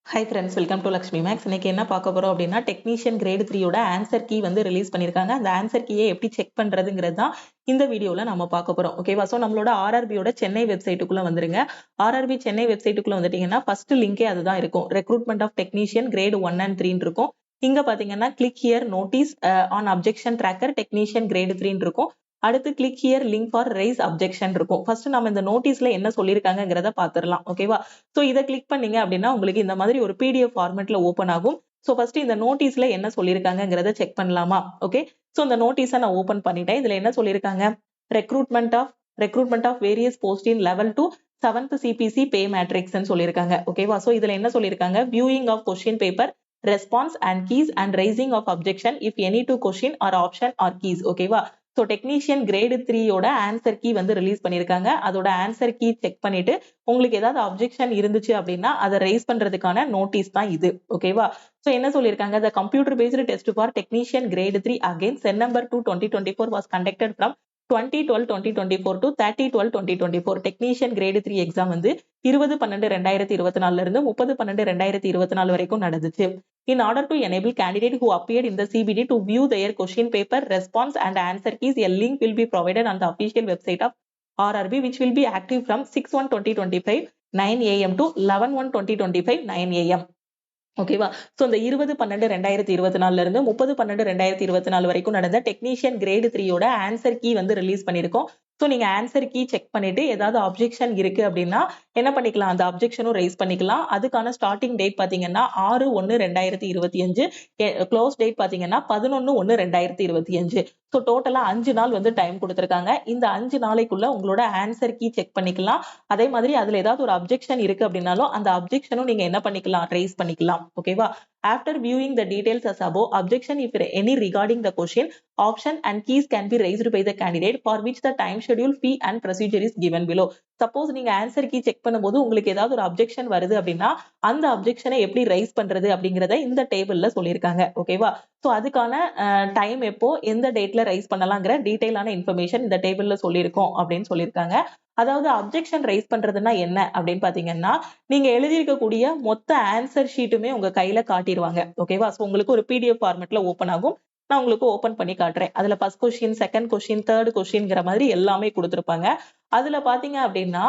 Hi friends, welcome to Lakshmi Max. இன்னைக்கு என்ன பார்க்க போறோம் அப்படின்னா டெக்னீஷியன் கிரேட் 3யோட ஆன்சர் கீ வந்து ரிலீஸ் பண்ணியிருக்காங்க. அந்த ஆன்சர் கீயை எப்படி செக் பண்றதுங்கிறது தான் இந்த வீடியோல நம்ம பார்க்க போறோம். ஓகேவா? ஸோ நம்மளோட ஆர்ஆர்பியோட சென்னை வெப்சைட்டுக்குள்ள வந்துருங்க. ஆர்ஆர்பி சென்னை வெப்சைட்டுக்குள்ள வந்துட்டீங்கன்னா ஃபர்ஸ்ட் லிங்கே அதுதான் இருக்கும். Recruitment of technician grade 1 and 3 இருக்கும். இங்க பாத்தீங்கன்னா click here notice on objection tracker technician grade 3 இருக்கும். அடுத்து click here link for raise objection இருக்கும். ஃபர்ஸ்ட் நம்ம இந்த நோட்டீஸ்ல என்ன சொல்லியிருக்காங்கிறத பாத்துரலாம். ஓகேவா? ஸோ இதை கிளிக் பண்ணீங்க அப்படின்னா உங்களுக்கு இந்த மாதிரி ஒரு பிடிஎஃப் ஃபார்மேட்ல ஓப்பன் ஆகும். ஸோ ஃபர்ஸ்ட் இந்த நோட்டீஸ்ல என்ன சொல்லியிருக்காங்கிறத செக் பண்ணலாமா? ஓகே, ஸோ இந்த நோட்டீஸை நான் ஓப்பன் பண்ணிட்டேன். இதுல என்ன சொல்லியிருக்காங்க? Recruitment of various post in level 2 7th CPC pay matrix சொல்லியிருக்காங்க. ஓகேவா? ஸோ இதுல என்ன சொல்லியிருக்காங்க? Viewing of question paper response and keys and raising of objection if any to question or option or keys. ஓகேவா? ஸோ டெக்னீஷியன் கிரேட் 3யோட answer key வந்து release பண்ணியிருக்காங்க. அதோட ஆன்சர் கீ செக் பண்ணிட்டு உங்களுக்கு ஏதாவது அப்ஜெக்ஷன் இருந்துச்சு அப்படின்னா அதை ரைஸ் பண்றதுக்கான நோட்டீஸ் தான் இது. ஓகேவா? ஸோ என்ன சொல்லியிருக்காங்க? The computer based test for technician grade 3 again Sen number 2 2024 was conducted from 20/12/2024 to 30/12/2024. Technician grade 3 exam வந்து 20/12/2024 இருந்து 30/12/2024 வரைக்கும் நடந்துச்சு. In order to enable candidate who appeared in the CBD to view their question paper response and answer keys, a link will be provided on the official website of RRB, which will be active from 6/1/2025 9 AM to 11/1/2025 9 AM. ஓகேவா? So இந்த 20/12/2024 இருந்து 30/12/2024 வரைக்கும் நடந்த technician grade 3யோட answer key வந்து release பண்ணியிருக்கோம். So நீங்க answer key check பண்ணிட்டு ஏதாவது அப்ஜெக்ஷன் இருக்கு அப்படின்னா என்ன பண்ணிக்கலாம்? அந்த அப்ஜெக்ஷனும் ரைஸ் பண்ணிக்கலாம். அதுக்கான ஸ்டார்டிங் டேட் பாத்தீங்கன்னா 6/1/2025, க்ளோஸ் டேட் பாத்தீங்கன்னா 11/1/2025. ஸோ டோட்டலா 5 நாள் வந்து டைம் கொடுத்துருக்காங்க. இந்த 5 நாளைக்குள்ள உங்களோட ஆன்சர் கீ செக் பண்ணிக்கலாம். அதே மாதிரி அதுல ஏதாவது ஒரு அப்ஜெக்ஷன் இருக்கு அப்படின்னாலும் அந்த அப்ஜெக்ஷனும் நீங்க என்ன பண்ணிக்கலாம்? ரைஸ் பண்ணிக்கலாம். ஓகேவா? After viewing the details as above, objection if any regarding the question, option and keys can be raised by the candidate for which the time schedule, fee and procedure is given below. Suppose நீங்க answer key check பண்ணும்போது உங்களுக்கு ஏதாவது ஒரு objection வருது அப்படின்னா அந்த அப்ஜெக்ஷனை எப்படி rice பண்றது அப்படிங்கறத இந்த டேபிள்ல சொல்லியிருக்காங்க. ஓகேவா? ஸோ அதுக்கான டைம் எப்போ எந்த டேட்ல ரைஸ் பண்ணலாங்கிற டீடைலான இன்ஃபர்மேஷன் இந்த டேபிள்ல சொல்லியிருக்கோம் அப்படின்னு சொல்லியிருக்காங்க. அதாவது அப்ஜெக்ஷன் ரைஸ் பண்றதுன்னா என்ன அப்படின்னு பாத்தீங்கன்னா நீங்க எழுதியிருக்கக்கூடிய மொத்த ஆன்சர் ஷீட்டுமே உங்க கையில காட்டிடுவாங்க. ஓகேவா? ஸோ உங்களுக்கு ஒரு பிடிஎஃப் ஃபார்மேட்ல ஓப்பன் ஆகும். நான் உங்களுக்கு ஓப்பன் பண்ணி காட்டுறேன். அதுல first question, second question, third கொஸ்டின்ங்கிற மாதிரி எல்லாமே கொடுத்துருப்பாங்க. அதுல பாத்தீங்க அப்படின்னா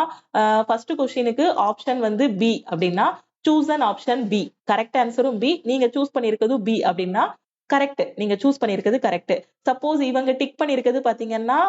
ஃபர்ஸ்ட் கொஸ்டினுக்கு ஆப்ஷன் வந்து பி அப்படின்னா choose an option B. Correct ஆன்சரும் பி. நீங்க சூஸ் பண்ணிருக்கிறது பி அப்படின்னா கரெக்ட். நீங்க சூஸ் பண்ணிருக்கிறது கரெக்ட். சப்போஸ் இவங்க டிக் பண்ணிருக்கிறது பாத்தீங்கன்னா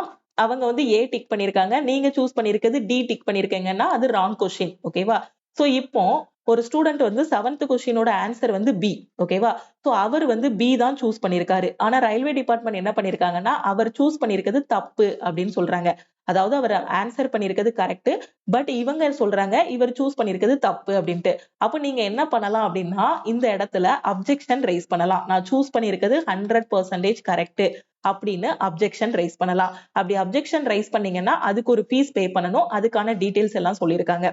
அவங்க வந்து ஏ டிக் பண்ணிருக்காங்க, நீங்க சூஸ் பண்ணிருக்கிறது டி டிக் பண்ணிருக்கீங்கன்னா அது ராங் கொஸ்டின். ஓகேவா? சோ இப்போ ஒரு ஸ்டூடெண்ட் வந்து 7th கொஸ்டினோட ஆன்சர் வந்து பி. ஓகேவா? சோ அவர் வந்து பி தான் சூஸ் பண்ணிருக்காரு. ஆனா ரயில்வே டிபார்ட்மெண்ட் என்ன பண்ணிருக்காங்கன்னா அவர் சூஸ் பண்ணிருக்கிறது தப்பு அப்படின்னு சொல்றாங்க. அதாவது அவர் ஆன்சர் பண்ணிருக்கிறது கரெக்ட், பட் இவங்க சொல்றாங்க இவர் சூஸ் பண்ணிருக்கிறது தப்பு அப்படின்ட்டு. அப்ப நீங்க என்ன பண்ணலாம் அப்படின்னா இந்த இடத்துல அப்ஜெக்ஷன் ரைஸ் பண்ணலாம். நான் சூஸ் பண்ணிருக்கிறது 100% கரெக்ட் அப்படின்னு அப்ஜெக்ஷன் ரைஸ் பண்ணலாம். அப்படி அப்ஜெக்ஷன் ரைஸ் பண்ணீங்கன்னா அதுக்கு ஒரு ஃபீஸ் பே பண்ணணும். அதுக்கான டீடைல்ஸ் எல்லாம் சொல்லியிருக்காங்க.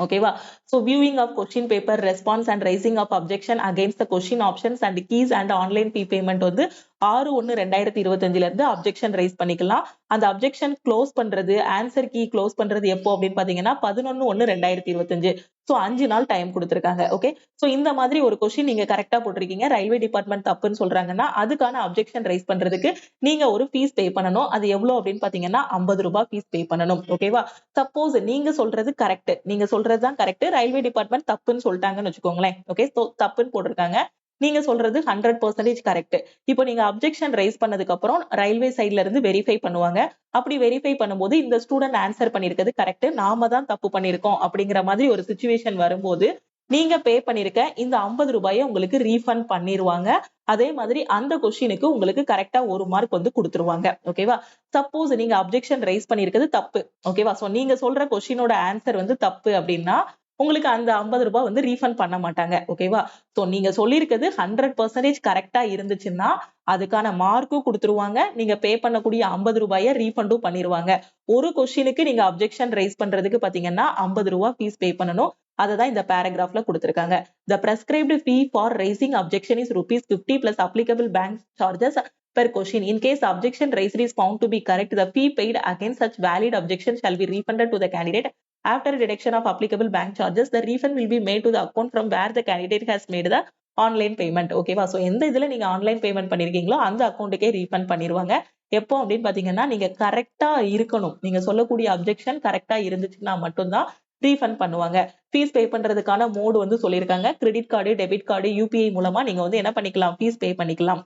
ஓகேவா? So viewing of question paper response and raising of objection against the question options and keys and online fee payment வந்து 6/1/2025 இருந்து அப்ஜெக்ஷன் ரைஸ் பண்ணிக்கலாம். அந்த அப்ஜெக்ஷன் க்ளோஸ் பண்றது, ஆன்சர் கீ க்ளோஸ் பண்றது எப்போ அப்படின்னு பாத்தீங்கன்னா 11/1/2025. சோ 5 நாள் டைம் கொடுத்திருக்காங்க. ஓகே, சோ இந்த மாதிரி ஒரு கொஸ்டின் நீங்க கரெக்டா போட்டிருக்கீங்க, ரயில்வே டிபார்ட்மெண்ட் தப்புன்னு சொல்றாங்கன்னா அதுக்கான அப்ஜெக்ஷன் ரைஸ் பண்றதுக்கு நீங்க ஒரு ஃபீஸ் பே பண்ணணும். அது எவ்வளவு அப்படின்னு பாத்தீங்கன்னா 50 ரூபாய் ஃபீஸ் பே பண்ணணும். ஓகேவா? சப்போஸ் நீங்க சொல்றது கரெக்ட், நீங்க சொல்றதுதான் கரெக்ட், ரயில்வே டிபார்ட்மெண்ட் தப்புன்னு சொல்லிட்டாங்கன்னு வச்சுக்கோங்களேன். ஓகே, தப்புன்னு போட்டிருக்காங்க, நீங்க சொல்றது 100% கரெக்ட். இப்போ நீங்க அப்ஜெக்ஷன் ரைஸ் பண்ணதுக்கு அப்புறம் ரயில்வே சைட்ல இருந்து வெரிஃபை பண்ணுவாங்க. அப்படி வெரிஃபை பண்ணும்போது இந்த ஸ்டூடெண்ட் ஆன்சர் பண்ணிருக்கிறது கரெக்ட், நாம தான் தப்பு பண்ணிருக்கோம் அப்படிங்கிற மாதிரி ஒரு சிச்சுவேஷன் வரும்போது நீங்க பே பண்ணிருக்க இந்த 50 ரூபாயை உங்களுக்கு ரீஃபண்ட் பண்ணிடுவாங்க. அதே மாதிரி அந்த கொஸ்டினுக்கு உங்களுக்கு கரெக்டா 1 மார்க் வந்து கொடுத்துருவாங்க. ஓகேவா? சப்போஸ் நீங்க அப்ஜெக்ஷன் ரைஸ் பண்ணிருக்கிறது தப்பு. ஓகேவா? சோ நீங்க சொல்ற கொஸ்டினோட ஆன்சர் வந்து தப்பு அப்படின்னா உங்களுக்கு அந்த 50 ரூபாய் வந்து ரீஃபண்ட் பண்ண மாட்டாங்க. ஓகேவா? சோ நீங்க சொல்லியிருக்கிறது 100% கரெக்டா இருந்துச்சுன்னா அதுக்கான மார்க்கும் கொடுத்துருவாங்க. நீங்க பே பண்ணக்கூடிய 50 ரூபாயை ரீஃபண்டும் பண்ணிடுவாங்க. ஒரு கொஸ்டினுக்கு நீங்க அப்ஜெக்ஷன் ரைஸ் பண்றதுக்கு பாத்தீங்கன்னா 50 ரூபாய் ஃபீஸ் பே பண்ணணும். அததான் இந்த பேராகிராஃப்ல கொடுத்திருக்காங்க. The prescribed fee for raising objection is ₹50 plus applicable bank charges per question. In case objection raised is found to be correct, the fee paid against such valid objection shall be refunded to the candidate after deduction of applicable bank charges the refund will be made to the account from where the candidate has made the online payment. ஓகேவா? So எந்த இதுல நீங்க online payment பண்ணிருக்கீங்களோ அந்த அக்கௌண்ட்டுக்கே refund பண்ணிடுவாங்க. எப்போ அப்படின்னு பாத்தீங்கன்னா நீங்க கரெக்டா இருக்கணும். நீங்க சொல்லக்கூடிய அப்ஜெக்ஷன் கரெக்டா இருந்துச்சுன்னா மட்டும்தான் ரீஃபண்ட் பண்ணுவாங்க. ஃபீஸ் பே பண்றதுக்கான மோடு வந்து சொல்லியிருக்காங்க. Credit card, debit card, UPI மூலமா நீங்க வந்து என்ன பண்ணிக்கலாம், ஃபீஸ் பே பண்ணிக்கலாம்.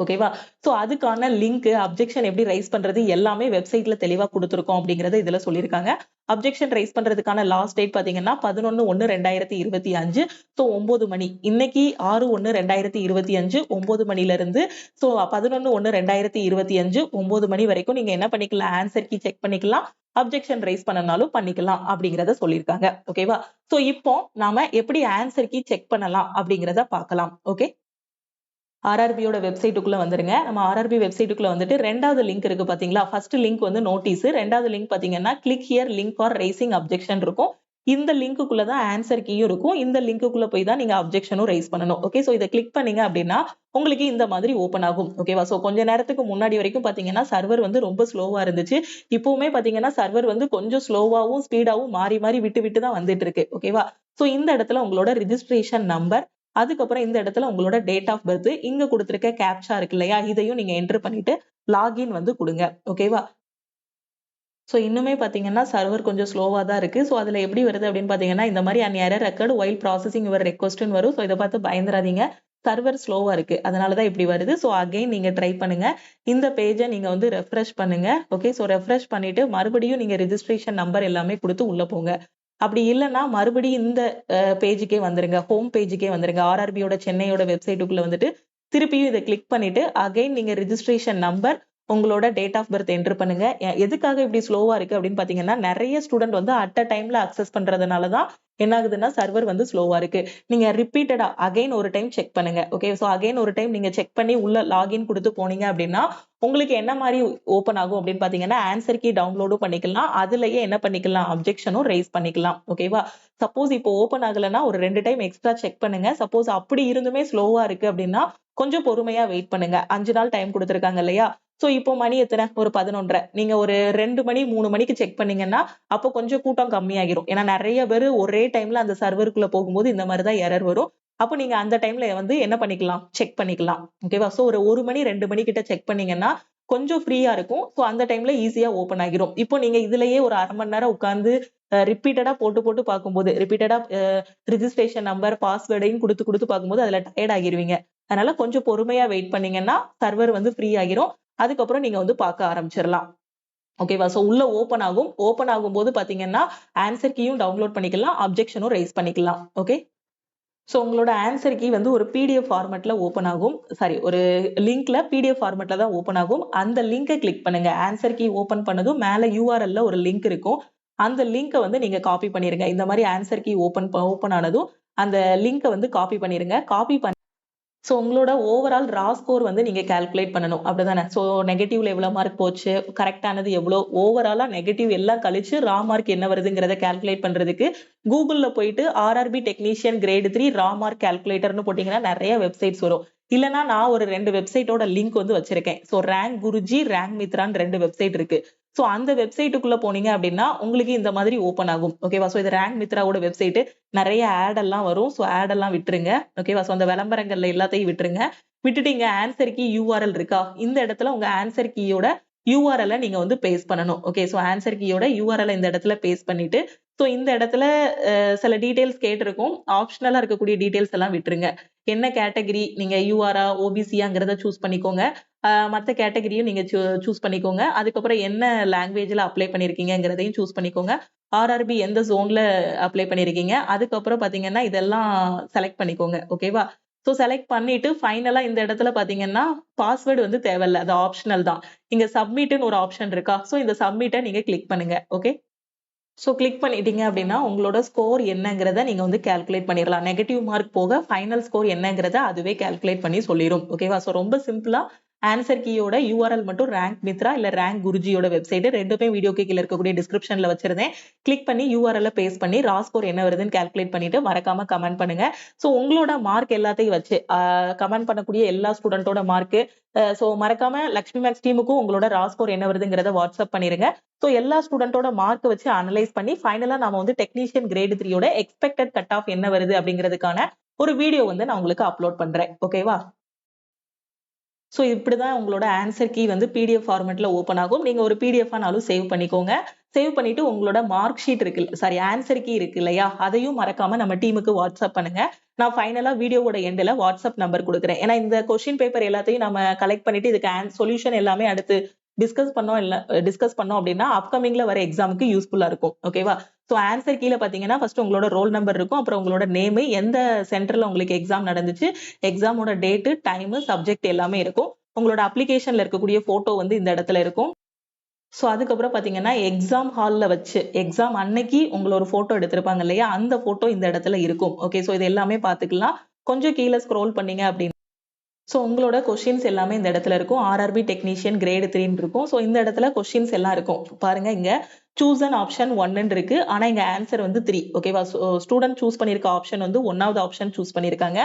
ஓகேவா? சோ அதுக்கான லிங்க், அப்ஜெக்ஷன் எப்படி ரைஸ் பண்றது எல்லாமே வெப்சைட்ல தெளிவா கொடுத்திருக்கோம் அப்படிங்கறத இதுல சொல்லியிருக்காங்க. அப்ஜெக்ஷன் ரைஸ் பண்றதுக்கான லாஸ்ட் டேட் பாத்தீங்கன்னா 11/1/2025. சோ 9 மணி. இன்னைக்கு 6/1/2025 9 மணில இருந்து சோ 11/1/2025 9 மணி வரைக்கும் நீங்க என்ன பண்ணிக்கலாம், ஆன்சர் கீ செக் பண்ணிக்கலாம், அப்ஜெக்ஷன் ரைஸ் பண்ணனாலும் பண்ணிக்கலாம் அப்படிங்கறத சொல்லியிருக்காங்க. ஓகேவா? சோ இப்போ நாம எப்படி ஆன்சர் கீ செக் பண்ணலாம் அப்படிங்கறத பார்க்கலாம். ஓகே, ஆர்ஆர்பியோட வெப்சைட்டுக்குள்ள வந்துருங்க. நம்ம ஆர்ஆர்பி வெப்சைட்டுக்குள்ள வந்துட்டு ரெண்டாவது லிங்க் இருக்கு பாத்தீங்களா? ஃபர்ஸ்ட் லிங்க் வந்து நோட்டீஸ், ரெண்டாவது லிங்க் பாத்தீங்கன்னா click here link for raising objection இருக்கும். இந்த லிங்க்குள்ள தான் ஆன்சர் கீயும் இருக்கும். இந்த லிங்க்குள்ள போய் தான் நீங்க அப்ஜெக்ஷனும் ரைஸ் பண்ணணும். ஓகே, சோ இதை கிளிக் பண்ணீங்க அப்படின்னா உங்களுக்கு இந்த மாதிரி ஓபன் ஆகும். ஓகேவா? சோ கொஞ்ச நேரத்துக்கு முன்னாடி வரைக்கும் பாத்தீங்கன்னா சர்வர் வந்து ரொம்ப ஸ்லோவா இருந்துச்சு. இப்பவுமே பாத்தீங்கன்னா சர்வர் வந்து கொஞ்சம் ஸ்லோவாவும் ஸ்பீடாவும் மாறி மாறி விட்டு விட்டு தான் வந்துட்டு இருக்கு. ஓகேவா? சோ இந்த இடத்துல உங்களோட ரிஜிஸ்ட்ரேஷன் நம்பர், அதுக்கப்புறம் இந்த இடத்துல உங்களோட டேட் ஆஃப் பர்த், இங்க கொடுத்திருக்க கேப்சா இருக்கு இல்லையா, இதையும் நீங்க என்டர் பண்ணிட்டு லாகின் வந்து கொடுங்க. ஓகேவா? சோ இன்னுமே பாத்தீங்கன்னா சர்வர் கொஞ்சம் ஸ்லோவா தான் இருக்கு. சோ அதுல எப்படி வருது அப்படின்னு பாத்தீங்கன்னா இந்த மாதிரி an error occurred while processing your request ன்னு வரும். சோ இதை பார்த்து பயந்துராதீங்க, சர்வர் ஸ்லோவா இருக்கு அதனாலதான் இப்படி வருது. சோ அகைன் நீங்க ட்ரை பண்ணுங்க, இந்த பேஜை நீங்க வந்து ரெஃப்ரெஷ் பண்ணுங்க. ஓகே, சோ ரெஃப்ரெஷ் பண்ணிட்டு மறுபடியும் நீங்க ரெஜிஸ்ட்ரேஷன் நம்பர் எல்லாமே கொடுத்து உள்ள போங்க. அப்படி இல்லைன்னா மறுபடியும் இந்த பேஜுக்கே வந்துருங்க, ஹோம் பேஜுக்கே வந்துருங்க. ஆர்ஆர்பியோட சென்னையோட வெப்சைட்டுக்குள்ள வந்துட்டு திருப்பியும் இதை கிளிக் பண்ணிட்டு அகைன் நீங்க ரெஜிஸ்ட்ரேஷன் நம்பர், உங்களோட டேட் ஆஃப் பர்த் என்டர் பண்ணுங்க. எதுக்காக இப்படி ஸ்லோவா இருக்கு அப்படின்னு பாத்தீங்கன்னா நிறைய ஸ்டூடெண்ட் வந்து அட் அ டைம்ல அக்சஸ் பண்றதுனாலதான் என்ன ஆகுதுன்னா சர்வர் வந்து ஸ்லோவா இருக்கு. நீங்க ரிப்பீட்டடா அகைன் ஒரு டைம் செக் பண்ணுங்க. ஓகே, சோ அகைன் ஒரு டைம் நீங்க செக் பண்ணி உள்ள லாகின் கொடுத்து போனீங்க அப்படின்னா உங்களுக்கு என்ன மாதிரி ஓபன் ஆகும் அப்படின்னு பாத்தீங்கன்னா ஆன்சர் கீ டவுன்லோடும் பண்ணிக்கலாம், அதுலயே என்ன பண்ணிக்கலாம், அப்ஜெக்ஷனும் ரைஸ் பண்ணிக்கலாம். ஓகேவா? சப்போஸ் இப்போ ஓபன் ஆகலைன்னா ஒரு 2 டைம் எக்ஸ்ட்ரா செக் பண்ணுங்க. சப்போஸ் அப்படி இருந்துமே ஸ்லோவா இருக்கு அப்படின்னா கொஞ்சம் பொறுமையா வெயிட் பண்ணுங்க. 5 நாள் டைம் கொடுத்திருக்காங்க இல்லையா? சோ இப்போ மணி எத்தனை, ஒரு 11:30. நீங்க ஒரு 2 மணி 3 மணிக்கு செக் பண்ணீங்கன்னா அப்போ கொஞ்சம் கூட்டம் கம்மியாகிரும். ஏன்னா நிறைய பேர் ஒரே டைம்ல அந்த சர்வருக்குள்ள போகும்போது இந்த மாதிரிதான் எரர் வரும். அப்போ நீங்க அந்த டைம்ல வந்து என்ன பண்ணிக்கலாம், செக் பண்ணிக்கலாம். ஓகேவா? சோ ஒரு 1 மணி 2 மணி கிட்ட செக் பண்ணீங்கன்னா கொஞ்சம் ஃப்ரீயா இருக்கும். சோ அந்த டைம்ல ஈஸியா ஓபன் ஆகிரும். இப்போ நீங்க இதுலயே ஒரு 1/2 மணி நேரம் உட்கார்ந்து ரிப்பீட்டடா போட்டு போட்டு பார்க்கும்போது, ரிப்பீட்டடா ரிஜிஸ்ட்ரேஷன் நம்பர் பாஸ்வேர்டையும் கொடுத்து கொடுத்து பார்க்கும்போது அதுல டயர்ட் ஆகிருவீங்க. அதனால கொஞ்சம் பொறுமையா வெயிட் பண்ணீங்கன்னா சர்வர் வந்து ஃப்ரீ ஆகிரும். அதுக்கப்புறம் நீங்க வந்து பார்க்க ஆரம்பிச்சிடலாம். ஓகேவா? சோ உள்ள ஓபன் ஆகும். ஓபன் ஆகும்போது பாத்தீங்கன்னா ஆன்சர் கீயும் டவுன்லோட் பண்ணிக்கலாம், அப்ஜெக்ஷனும் ரைஸ் பண்ணிக்கலாம். ஓகே, சோ உங்களோட ஆன்சர் கீ வந்து ஒரு பிடிஎஃப் ஃபார்மேட்ல ஓபன் ஆகும். சாரி, ஒரு லிங்க்ல பிடிஎஃப் ஃபார்மேட்ல தான் ஓபன் ஆகும். அந்த லிங்கை கிளிக் பண்ணுங்க. ஆன்சர் கீ ஓபன் பண்ணதும் மேல யூஆர்எல்ல ஒரு லிங்க் இருக்கும். அந்த லிங்கை வந்து நீங்க காப்பி பண்ணிருங்க. இந்த மாதிரி ஆன்சர் கீ ஓபன் ஆனதும் அந்த லிங்கை வந்து காப்பி பண்ணிருங்க. காப்பி பண்ணி சோ உங்களோட ஓவரால் ரா ஸ்கோர் வந்து நீங்க கால்குலேட் பண்ணணும். அப்படிதானே? சோ நெகட்டிவ்ல எவ்வளவு மார்க் போச்சு, கரெக்டானது எவ்வளோ, ஓவராலா நெகட்டிவ் எல்லாம் கழிச்சு ரா மார்க் என்ன வருதுங்கிறத கால்குலேட் பண்றதுக்கு கூகுள்ல போயிட்டு ஆர்ஆர்பி டெக்னீஷியன் கிரேட் 3 ரா மார்க் கால்குலேட்டர்னு போட்டீங்கன்னா நிறைய வெப்சைட்ஸ் வரும். இல்லைன்னா நான் ஒரு 2 வெப்சைட்டோட லிங்க் வந்து வச்சிருக்கேன். சோ ரேங்க் குருஜி, ரேங்க் மித்ரான்னு 2 வெப்சைட் இருக்கு. சோ அந்த வெப்சைட்டுக்குள்ள போனீங்க அப்படின்னா உங்களுக்கு இந்த மாதிரி ஓபன் ஆகும். ஓகேவா? சோ இது ரேங்க் மித்ராவோட வெப்சைட். நிறைய ஆட் எல்லாம் வரும். சோ ஆட் எல்லாம் விட்டுருங்க. ஓகேவா? சோ அந்த விளம்பரங்கள்ல எல்லாத்தையும் விட்டுருங்க. விட்டுட்டு இங்க ஆன்சர் கீ யூஆர்எல் இருக்கா, இந்த இடத்துல உங்க ஆன்சர் கீயோட யூஆர்எல் நீங்க வந்து பேஸ்ட் பண்ணணும். ஓகே, சோ ஆன்சர் கீயோட யூஆர்எல் இந்த இடத்துல பேஸ்ட் பண்ணிட்டு சோ இந்த இடத்துல சில டீடைல்ஸ் கேட்டிருக்கும். ஆப்ஷனலா இருக்கக்கூடிய டீடைல்ஸ் எல்லாம் விட்டுருங்க. என்ன கேட்டகரி, நீங்க யூஆரா ஓபிசியாங்கிறத சூஸ் பண்ணிக்கோங்க. மற்ற கேட்டகரியும் நீங்க சூஸ் பண்ணிக்கோங்க. அதுக்கப்புறம் என்ன லாங்குவேஜ்ல அப்ளை பண்ணிருக்கீங்கிறதையும் சூஸ் பண்ணிக்கோங்க. ஆர்ஆர்பி எந்த ஜோன்ல அப்ளை பண்ணிருக்கீங்க, அதுக்கப்புறம் பாத்தீங்கன்னா இதெல்லாம் செலக்ட் பண்ணிக்கோங்க. ஓகேவா? சோ செலக்ட் பண்ணிட்டு ஃபைனலா இந்த இடத்துல பாத்தீங்கன்னா பாஸ்வேர்டு வந்து தேவையில்ல, அது ஆப்ஷனல் தான். இங்க சப்மிட்னு ஒரு ஆப்ஷன் இருக்கா, சோ இந்த சப்மிட்டை நீங்க கிளிக் பண்ணுங்க. ஓகே, சோ கிளிக் பண்ணிட்டீங்க அப்படின்னா உங்களோட ஸ்கோர் என்னங்கிறத நீங்க வந்து கால்குலேட் பண்ணிடலாம். நெகட்டிவ் மார்க் போக ஃபைனல் ஸ்கோர் என்னங்கிறத அதுவே கால்குலேட் பண்ணி சொல்லிடும். ஓகேவா? சோ ரொம்ப சிம்பிளா ஆன்சர் கீயோட URL மட்டும் ரேங்க் மித்ரா இல்ல ரேங்க் குருஜியோட வெப்சைட் ரெண்டுமே வீடியோக்கு கீழே இருக்கக்கூடிய டிஸ்கிரிப்ஷன்ல வச்சிருந்தேன். கிளிக் பண்ணி URL பேஸ்ட் பண்ணி ரா ஸ்கோர் என்ன வருதுன்னு கால்குலேட் பண்ணிட்டு மறக்காம கமெண்ட் பண்ணுங்க. ஸோ உங்களோட மார்க் எல்லாத்தையும் வச்சு கமெண்ட் பண்ணக்கூடிய எல்லா ஸ்டூடெண்டோட மார்க் ஸோ மறக்காம லக்ஷ்மி மேக்ஸ் டீமுக்கும் உங்களோட ரா ஸ்கோர் என்ன வருதுங்கிறத வாட்ஸ்அப் பண்ணிருங்க. ஸோ எல்லா ஸ்டூடெண்டோட மார்க் வச்சு அனலைஸ் பண்ணி ஃபைனலா நாம வந்து டெக்னீஷியன் கிரேட் 3யோட எக்ஸ்பெக்டட் கட் ஆஃப் என்ன வருது அப்படிங்கிறதுக்கான ஒரு வீடியோ வந்து நான் உங்களுக்கு அப்லோட் பண்றேன். ஓகேவா? ஸோ இப்படிதான் உங்களோட ஆன்சர் கீ வந்து பிடிஎஃப் ஃபார்மேட்ல ஓப்பன் ஆகும். நீங்க ஒரு பிடிஎஃப்னாலும் சேவ் பண்ணிக்கோங்க. சேவ் பண்ணிட்டு உங்களோட மார்க் ஷீட் இருக்கு, சாரி ஆன்சர் கீ இருக்கு இல்லையா, அதையும் மறக்காம நம்ம டீமுக்கு வாட்ஸ்அப் பண்ணுங்க. நான் ஃபைனலா வீடியோவோட எண்டில் வாட்ஸ்அப் நம்பர் கொடுக்குறேன். ஏன்னா இந்த கொஸ்டின் பேப்பர் எல்லாத்தையும் நம்ம கலெக்ட் பண்ணிட்டு இதுக்கு சொல்யூஷன் எல்லாமே அடுத்து டிஸ்கஸ் பண்ணோம் அப்படின்னா அப்கமிங்ல வர எக்ஸாமுக்கு யூஸ்ஃபுல்லா இருக்கும். ஓகேவா? ஸோ ஆன்சர் கீழே பாத்தீங்கன்னா ஃபர்ஸ்ட் உங்களோட ரோல் நம்பர் இருக்கும், அப்புறம் உங்களோட நேம், எந்த சென்டர்ல உங்களுக்கு எக்ஸாம் நடந்துச்சு, எக்ஸாமோட டேட்டு, டைம், சப்ஜெக்ட் எல்லாமே இருக்கும். உங்களோட அப்ளிகேஷன்ல இருக்கக்கூடிய போட்டோ வந்து இந்த இடத்துல இருக்கும். ஸோ அதுக்கப்புறம் பாத்தீங்கன்னா எக்ஸாம் ஹால்ல வச்சு எக்ஸாம் அன்னைக்கு உங்களோட ஒரு போட்டோ எடுத்திருப்பாங்க இல்லையா, அந்த போட்டோ இந்த இடத்துல இருக்கும். ஓகே, ஸோ இது எல்லாமே பாத்துக்கலாம். கொஞ்சம் கீழே ஸ்க்ரோல் பண்ணீங்க அப்படின்னு ஸோ உங்களோட கொஸ்டின்ஸ் எல்லாமே இந்த இடத்துல இருக்கும். RRB டெக்னீஷியன் கிரேட் 3 இருக்கும். ஸோ இந்த இடத்துல கொஸ்டின்ஸ் எல்லாம் இருக்கும். பாருங்க, இங்க சூஸ் அன் ஆப்ஷன் 1 இருக்கு. ஆனா இங்க ஆன்சர் வந்து 3. ஓகேவா? ஸ்டூடெண்ட் சூஸ் பண்ணிருக்க ஆப்ஷன் வந்து 1வது ஆப்ஷன் சூஸ் பண்ணிருக்காங்க.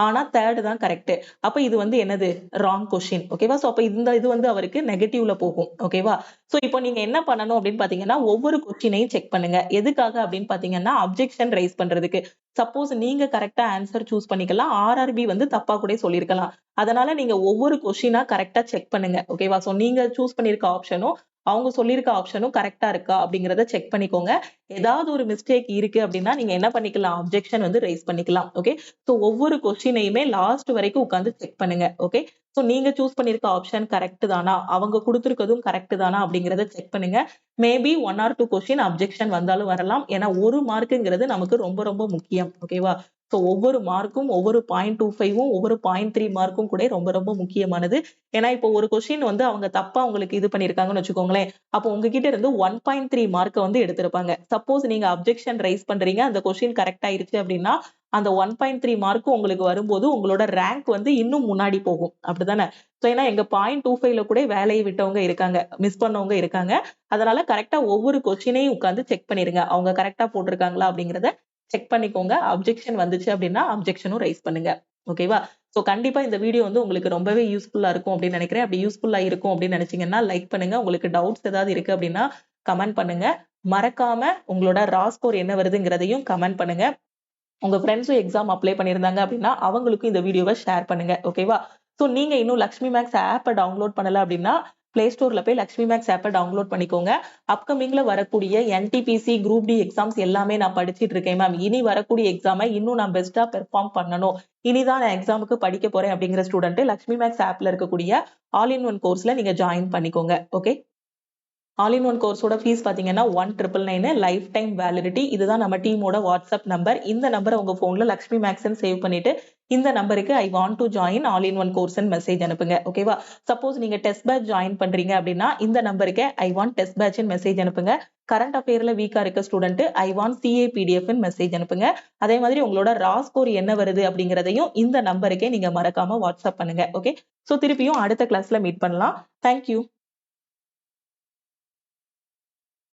ஆனா 3rd தான் கரெக்ட். அப்ப இது வந்து என்னது? Wrong question. ஓகேவா? சோ அப்ப இந்த இது வந்து அவருக்கு நெகட்டிவ்ல போகும். ஓகேவா? சோ இப்போ நீங்க என்ன பண்ணணும் அப்படின்னு பாத்தீங்கன்னா ஒவ்வொரு கொஸ்டினையும் செக் பண்ணுங்க. எதுக்காக அப்படின்னு பாத்தீங்கன்னா அப்ஜெக்ஷன் ரைஸ் பண்றதுக்கு. சப்போஸ் நீங்க கரெக்டா ஆன்சர் சூஸ் பண்ணிக்கலாம், RRB வந்து தப்பா கூட சொல்லிருக்கலாம். அதனால நீங்க ஒவ்வொரு கொஸ்டினா கரெக்டா செக் பண்ணுங்க. ஓகேவா? சோ நீங்க சூஸ் பண்ணிருக்க ஆப்ஷனும் அவங்க சொல்லியிருக்க ஆப்ஷனும் கரெக்டா இருக்கா அப்படிங்கறத செக் பண்ணிக்கோங்க. ஏதாவது ஒரு மிஸ்டேக் இருக்கு அப்படின்னா நீங்க என்ன பண்ணிக்கலாம்? அப்ஜெக்ஷன் வந்து ரைஸ் பண்ணிக்கலாம். ஓகே, சோ ஒவ்வொரு கொஸ்டினையுமே லாஸ்ட் வரைக்கும் உட்கார்ந்து செக் பண்ணுங்க. ஓகே, சோ நீங்க சூஸ் பண்ணிருக்க ஆப்ஷன் கரெக்ட் தானா, அவங்க கொடுத்திருக்கதும் கரெக்ட் தானா அப்படிங்கறத செக் பண்ணுங்க. மேபி 1 or 2 கொஸ்டின் அப்ஜெக்ஷன் வந்தாலும் வரலாம். ஏன்னா ஒரு மார்க்குங்கிறது நமக்கு ரொம்ப ரொம்ப முக்கியம். ஓகேவா? சோ ஒவ்வொரு மார்க்கும் ஒவ்வொரு 0.25ம் ஒவ்வொரு 0.3 மார்க்கும் கூட ரொம்ப ரொம்ப முக்கியமானது. ஏன்னா இப்போ ஒரு கொஸ்டின் வந்து அவங்க தப்பா உங்களுக்கு இது பண்ணிருக்காங்கன்னு வச்சுக்கோங்களேன், அப்போ உங்ககிட்ட இருந்து 1.3 மார்க் வந்து எடுத்திருப்பாங்க. சப்போஸ் நீங்க அப்ஜெக்ஷன் ரைஸ் பண்றீங்க, அந்த கொஸ்டின் கரெக்ட் ஆயிருச்சு அப்படின்னா அந்த 1.3 மார்க் உங்களுக்கு வரும்போது உங்களோட ரேங்க் வந்து இன்னும் முன்னாடி போகும். அப்படிதானே? சோ ஏன்னா எங்க 0.25ல கூட வேலையை விட்டவங்க இருக்காங்க, மிஸ் பண்ணவங்க இருக்காங்க. அதனால கரெக்டா ஒவ்வொரு கொஸ்டினையும் உட்கார்ந்து செக் பண்ணிருங்க. அவங்க கரெக்டா போட்டிருக்காங்களா அப்படிங்கறத செக் பண்ணிக்கோங்க. அப்ஜெக்ஷன் வந்துச்சு அப்படின்னா அப்ஜெக்ஷனும் ரைஸ் பண்ணுங்க. ஓகேவா? சோ கண்டிப்பா இந்த வீடியோ வந்து உங்களுக்கு ரொம்பவே யூஸ்ஃபுல்லா இருக்கும் அப்படின்னு நினைக்கிறேன். அப்படி யூஸ்ஃபுல்லா இருக்கும் அப்படின்னு நினைச்சீங்கன்னா லைக் பண்ணுங்க. உங்களுக்கு டவுட்ஸ் ஏதாவது இருக்கு அப்படின்னா கமெண்ட் பண்ணுங்க. மறக்காம உங்களோட ரா ஸ்கோர் என்ன வருதுங்கிறதையும் கமெண்ட் பண்ணுங்க. உங்க ஃப்ரெண்ட்ஸும் எக்ஸாம் அப்ளை பண்ணியிருந்தாங்க அப்படின்னா அவங்களுக்கும் இந்த வீடியோவை ஷேர் பண்ணுங்க. ஓகேவா? சோ நீங்க இன்னும் லக்ஷ்மி மேக்ஸ் ஆப்பை டவுன்லோட் பண்ணல அப்படின்னா பிளே ஸ்டோர்ல போய் லக்ஷ்மி மேக்ஸ் ஆப்பை டவுன்லோட் பண்ணிக்கோங்க. அப்கமிங்ல வரக்கூடிய NTPC குரூப் டி எக்ஸாம்ஸ் எல்லாமே நான் படிச்சிட்டு இருக்கேன் மேம். இனி வரக்கூடிய எக்ஸாமை இன்னும் நான் பெஸ்டா பெர்ஃபார்ம் பண்ணணும், இனிதான் நான் எக்ஸாமுக்கு படிக்க போறேன் அப்படிங்கிற ஸ்டூடெண்ட் லக்ஷ்மி மேக்ஸ் ஆப்ல இருக்கக்கூடிய ஆல் இன் ஒன் கோர்ஸ்ல நீங்க ஜாயின் பண்ணிக்கோங்க. ஓகே, ஆல் இன் ஒன் கோர்ஸோட ஃபீஸ் பாத்தீங்கன்னா 1999 லைஃப் டைம் வேலிடிட்டி. இதுதான் நம்ம டீமோட வாட்ஸ்அப் நம்பர். இந்த நம்பரை உங்க போன்ல லக்ஷ்மி மேக்ஸ்ன்னு சேவ் பண்ணிட்டு இந்த நம்பருக்கு I want to join all in one course message அனுப்புங்க. ஓகேவா? சப்போஸ் நீங்க டெஸ்ட் பேட்ச் ஜாயின் பண்றீங்க அப்படின்னா இந்த நம்பருக்கு I want test batch message அனுப்புங்க. கரண்ட் அஃபேர்ல வீக்கா இருக்க student I want CA PDF message அனுப்புங்க. அதே மாதிரி உங்களோட ரா ஸ்கோர் என்ன வருது அப்படிங்கறதையும் இந்த நம்பருக்கே நீங்க மறக்காம வாட்ஸ்அப் பண்ணுங்க. ஓகே, சோ திருப்பியும் அடுத்த கிளாஸ்ல மீட் பண்ணலாம். தேங்க்யூ.